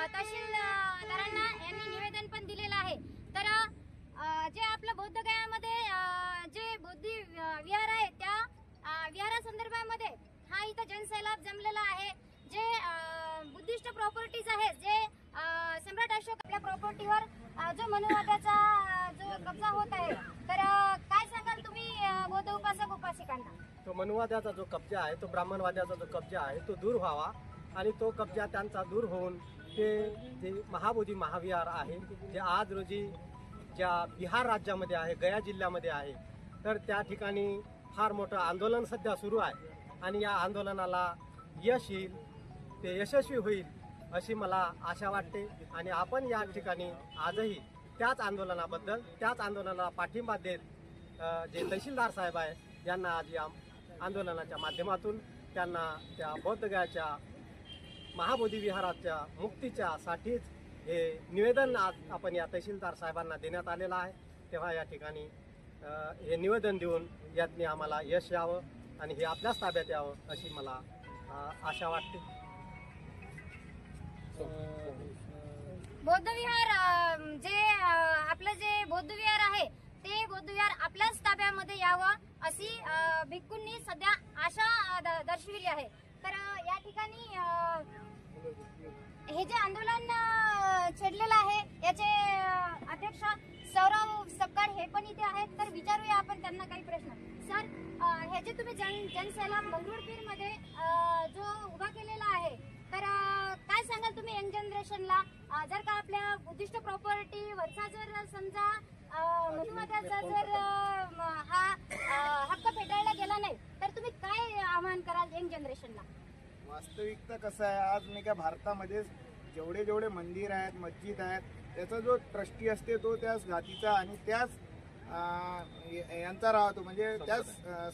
तहसीलदारांना यांनी निवेदन पण दिलेलं आहे। तर जे आपलं बौद्धगयामध्ये जे बौद्ध विहार आहे त्या विहारासंदर्भामध्ये हा इथं जनसैलाब जमलेला आहे। जे बुद्धिस्ट प्रॉपर्टीज आहे, जे सम्राट अशोक आपल्या प्रॉपर्टीवर जो मनुवादाचा जो कब्जा होत आहे, तर काय सांगाल तुम्ही बौद्ध उपासक उपासिकांना? तो मनुवादाचा जो कब्जा आहे, तो ब्राह्मणवादाचा जो कब्जा आहे तो दूर व्हावा आणि तो कब्जा त्यांचा दूर होऊन ते जे महाबोधी महाविहार आहे जे आज रोजी ज्या बिहार राज्यामध्ये आहे, गया जिल्ह्यामध्ये आहे, तर त्या ठिकाणी फार मोठं आंदोलन सध्या सुरू आहे आणि या आंदोलनाला यश येईल, ते यशस्वी होईल अशी मला आशा वाटते। आणि आपण या ठिकाणी आजही त्याच आंदोलनाबद्दल, त्याच आंदोलनाला पाठिंबा देत जे तहसीलदार साहेब आहे यांना आज या आंदोलनाच्या माध्यमातून त्यांना त्या बौद्धगयाच्या महाबोधी विहाराच्या मुक्तीच्या साठीच हे निवेदन आज आपण या तहसीलदार साहेबांना देण्यात आलेलं आहे। तेव्हा या ठिकाणी हे निवेदन देऊन यातनी आम्हाला यश यावं आणि हे आपल्याच ताब्यात यावं अशी मला आशा वाटते। बौद्ध विहार जे आपलं जे बौद्ध विहार आहे ते बौद्ध विहार आपल्याच ताब्यामध्ये यावं अशी भिक्खूंनी सध्या आशा दर्शविली आहे। तर या ठिकाणी हे जे आंदोलन छेडलेलं आहे याचे अध्यक्ष सौरव सपकाळ हे पण इथे आहेत, तर विचारूया आपण त्यांना काही प्रश्न। सर, हे जे तुम्ही जनसैलाब मंगरुळपीर मध्ये जो उभा केलेला आहे, तर काय सांगाल तुम्ही यंग जनरेशनला? जर का आपल्या बुद्धिस्ट प्रॉपर्टी वरचा जर समजा मनुवादाचा जर हा हक्क फेटाळला गेला नाही, तर तुम्ही काय आवाहन कराल यंग जनरेशनला? वास्तविकता कसं आहे, आज नाही का भारतामध्ये जेवढे मंदिर आहेत, मस्जिद आहेत, त्याचा जो ट्रस्टी असते तो त्याच जातीचा आणि त्याच यांचा राहतो, म्हणजे त्याच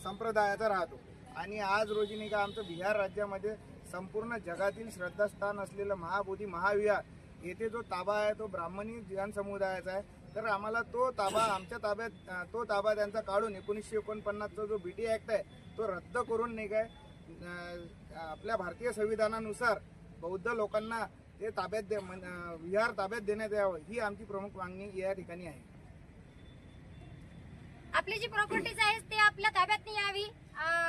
संप्रदायाचा राहतो। आणि आज रोजी नाही का आमचं बिहार राज्यामध्ये संपूर्ण जगातील श्रद्धास्थान असलेलं महाबोधी महाविहार येथे जो ताबा आहे तो ब्राह्मणी जनसमुदायाचा आहे। तर आम्हाला तो ताबा आमच्या ताब्यात, तो ताबा त्यांचा काढून 1949चा जो BT ॲक्ट आहे तो रद्द करून नाही काय आपल्या भारतीय संविधानानुसार बौद्ध लोकांना ते ताब्यात विहार ताब्यात देण्यात यावं ही आमची प्रमुख मागणी या ठिकाणी आहे। आपली जी प्रॉपर्टीज आहेत ते आपल्या ताब्यात यावी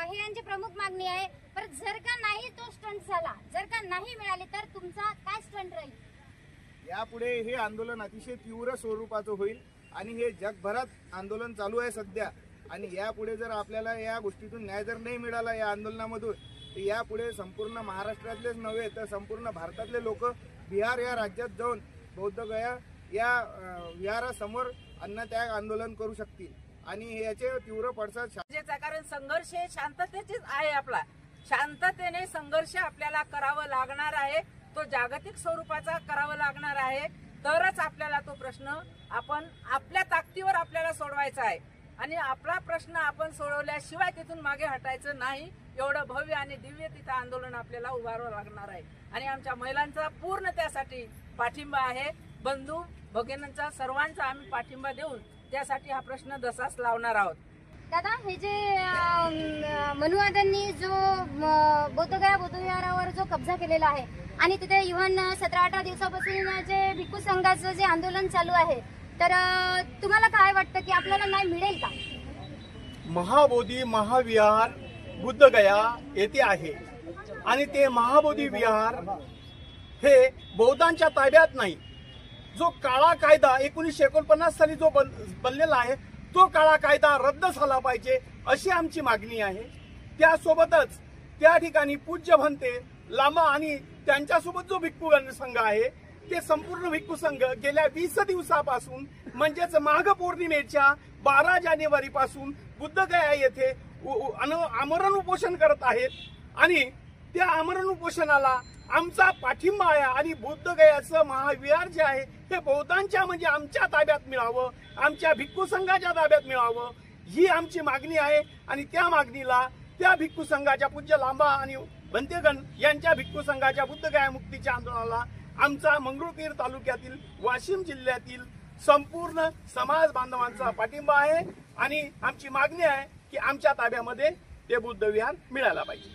ही यांची प्रमुख मागणी आहे। पण जर का नाही तो स्टंट झाला, जर का नाही मिळाली, तर तुमचा काय स्टंट राहील? यापुढे हे आंदोलन अतिशय तीव्र स्वरूपाचं होईल आणि हे जगभरात आंदोलन चालू आहे सध्या। आणि यापुढे जर आपल्याला या गोष्टीतून न्याय जर नाही मिळाला या आंदोलनामधून, तर यापुढे संपूर्ण महाराष्ट्रातलेच नव्हे तर संपूर्ण भारतातले लोक बिहार या राज्यात जाऊन बौद्धगया या विहारासमोर अन्नत्याग आंदोलन करू शकतील आणि याचे तीव्र पडसाद। कारण संघर्ष शांततेचीच आहे, आपला शांततेने संघर्ष आपल्याला करावं लागणार आहे, तो जागतिक स्वरूपाचा करावं लागणार आहे, तरच आपल्याला तो प्रश्न आपण आपल्या ताकदीवर आपल्याला सोडवायचा आहे आणि आपला प्रश्न आपण सोडवल्याशिवाय तिथून मागे हटायचं नाही। एवढं भव्य आणि दिव्य तिथं आंदोलन आपल्याला उभारावं लागणार आहे आणि आमच्या महिलांचा पूर्ण त्यासाठी पाठिंबा आहे। बंधू भगिनींचा सर्वांचा आम्ही पाठिंबा देऊन त्यासाठी हा प्रश्न तसाच लावणार आहोत। दादा, हे जे मनुवाद्यांनी जो बौद्धगया बौद्ध विहारावर जो कब्जा केलेला आहे आणि तिथे इव्हन 17-18 दिवसापासून जे भिक्खू संघाचं जे आंदोलन चालू आहे, तर तुम्हाला काय वाटतं की आपल्याला न्याय मिळेल का? महाबोधी महाविहार बुद्धगया येथे आहे आणि ते महाबोधी विहार हे बौद्धांच्या ताब्यात नाही। जो काळा कायदा 1949 साली जो बनलेला आहे तो काळा कायदा रद्द झाला पाहिजे अशी आमची मागणी आहे। त्यासोबतच त्या ठिकाणी पूज्य भंते लामा आणि त्यांच्यासोबत जो भिक्खू संघ आहे ते संपूर्ण भिक्खू संघ गेल्या 20 दिवसापासून म्हणजेच माघ पौर्णिमेच्या 12 जानेवारी पासून बुद्धगया येथे आमरण उपोषण करत आहेत आणि त्या आमरण उपोषणाला आमचा पाठिंबा आहे आणि बौद्धगयाचं महाविहार जे आहे ते बौद्धांच्या म्हणजे आमच्या ताब्यात मिळावं, आमच्या भिक्खू संघाच्या ताब्यात मिळावं ही आमची मागणी आहे। आणि त्या मागणीला त्या भिक्खू संघाच्या पूज्य लांबा आणि भंतेगण यांच्या भिक्खू संघाच्या बुद्धगया मुक्तीच्या आंदोलनाला आमचा मंगरुळपीर तालुक्यातील वाशिम जिल्ह्यातील संपूर्ण समाज बांधवांचा पाठिंबा आहे आणि आमची मागणी आहे की आमच्या ताब्यामध्ये ते बुद्ध विहार मिळायला पाहिजे.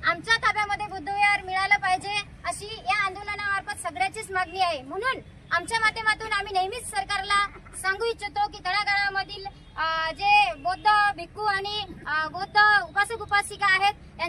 आमच्या ताब्यामध्ये बुद्धविहार मिळालं पाहिजे अशी या आंदोलनामार्फत सगळ्याचीच मागणी आहे. म्हणून आमच्या माध्यमातून आम्ही नेहमीच सरकारला सांगू इच्छितो की तळागाळामधील जे बौद्ध भिक्खू आणि बौद्ध उपासक उपासिका आहेत